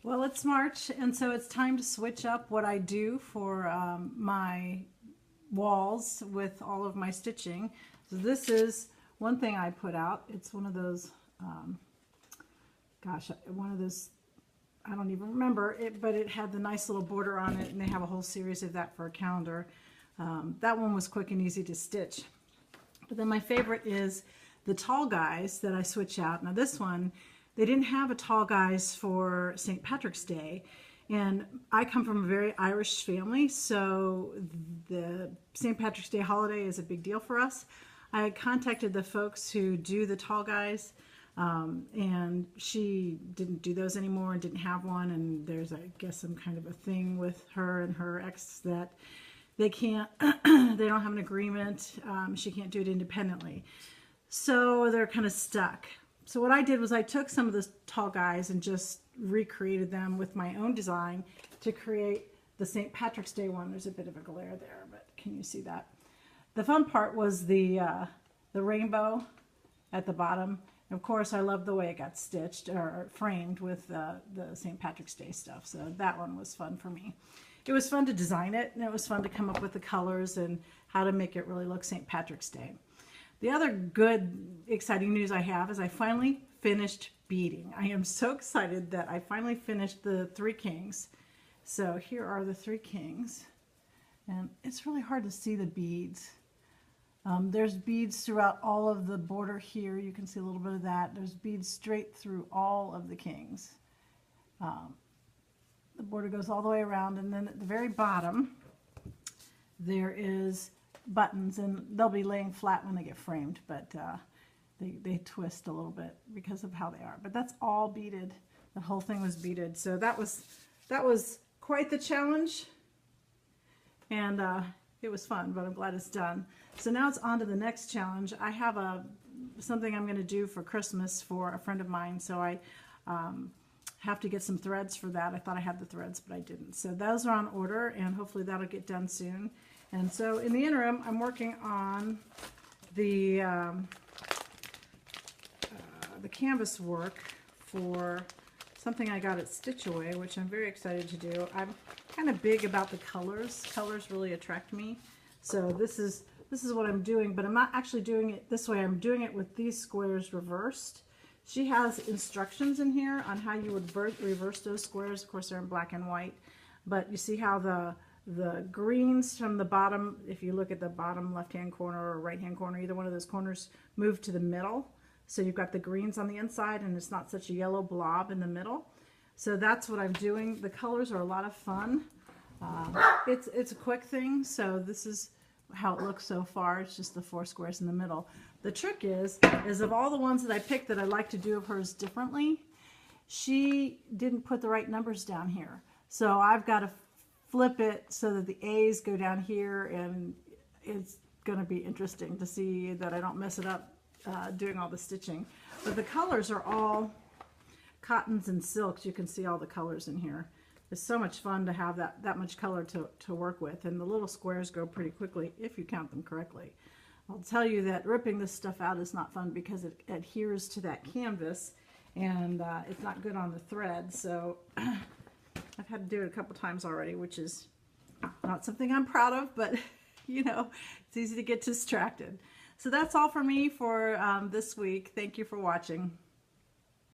Well, it's March, and so it's time to switch up what I do for my walls with all of my stitching. So this is one thing I put out. It's one of those, one of those, I don't even remember it, but it had the nice little border on it, and they have a whole series of that for a calendar. That one was quick and easy to stitch. But then my favorite is the tall guys that I switch out. Now this one, they didn't have a tall guys for St. Patrick's Day, and I come from a very Irish family, so the St. Patrick's Day holiday is a big deal for us. I contacted the folks who do the tall guys, and she didn't do those anymore and didn't have one, and there's, I guess, some kind of a thing with her and her ex that they can't, they don't have an agreement. She can't do it independently. So they're kind of stuck. So what I did was I took some of the tall guys and just recreated them with my own design to create the St. Patrick's Day one. There's a bit of a glare there, but can you see that? The fun part was the rainbow at the bottom. And of course, I love the way it got stitched or framed with the St. Patrick's Day stuff. So that one was fun for me. It was fun to design it, and it was fun to come up with the colors and how to make it really look St. Patrick's Day. The other good, exciting news I have is I finally finished beading. I am so excited that I finally finished the 3 kings. So here are the 3 kings, and it's really hard to see the beads. There's beads throughout all of the border here. You can see a little bit of that. There's beads straight through all of the kings. The border goes all the way around, and then at the very bottom there is buttons, and they'll be laying flat when they get framed, but they twist a little bit because of how they are. But that's all beaded. The whole thing was beaded. So that was quite the challenge, and it was fun, but I'm glad it's done. So now it's on to the next challenge. I have something I'm going to do for Christmas for a friend of mine, so I have to get some threads for that. I thought I had the threads, but I didn't. So those are on order, and hopefully that'll get done soon. And so in the interim, I'm working on the canvas work for something I got at Stitch Away, which I'm very excited to do. I'm kind of big about the colors. Colors really attract me. So this is what I'm doing, but I'm not actually doing it this way. I'm doing it with these squares reversed. She has instructions in here on how you would reverse those squares. Of course, they're in black and white, but you see how the greens from the bottom, if you look at the bottom left-hand corner or right-hand corner, either one of those corners, move to the middle. So you've got the greens on the inside, and it's not such a yellow blob in the middle. So that's what I'm doing. The colors are a lot of fun. It's a quick thing, so this is how it looks so far. It's just the 4 squares in the middle. The trick is of all the ones that I picked that I like to do of hers differently, she didn't put the right numbers down here. So I've got to flip it so that the A's go down here, and it's going to be interesting to see that I don't mess it up doing all the stitching. But the colors are all cottons and silks. You can see all the colors in here. It's so much fun to have that much color to work with, and the little squares go pretty quickly if you count them correctly. I'll tell you that ripping this stuff out is not fun because it adheres to that canvas, and it's not good on the thread. So I've had to do it a couple times already, which is not something I'm proud of, but you know, it's easy to get distracted. So that's all for me for this week. Thank you for watching.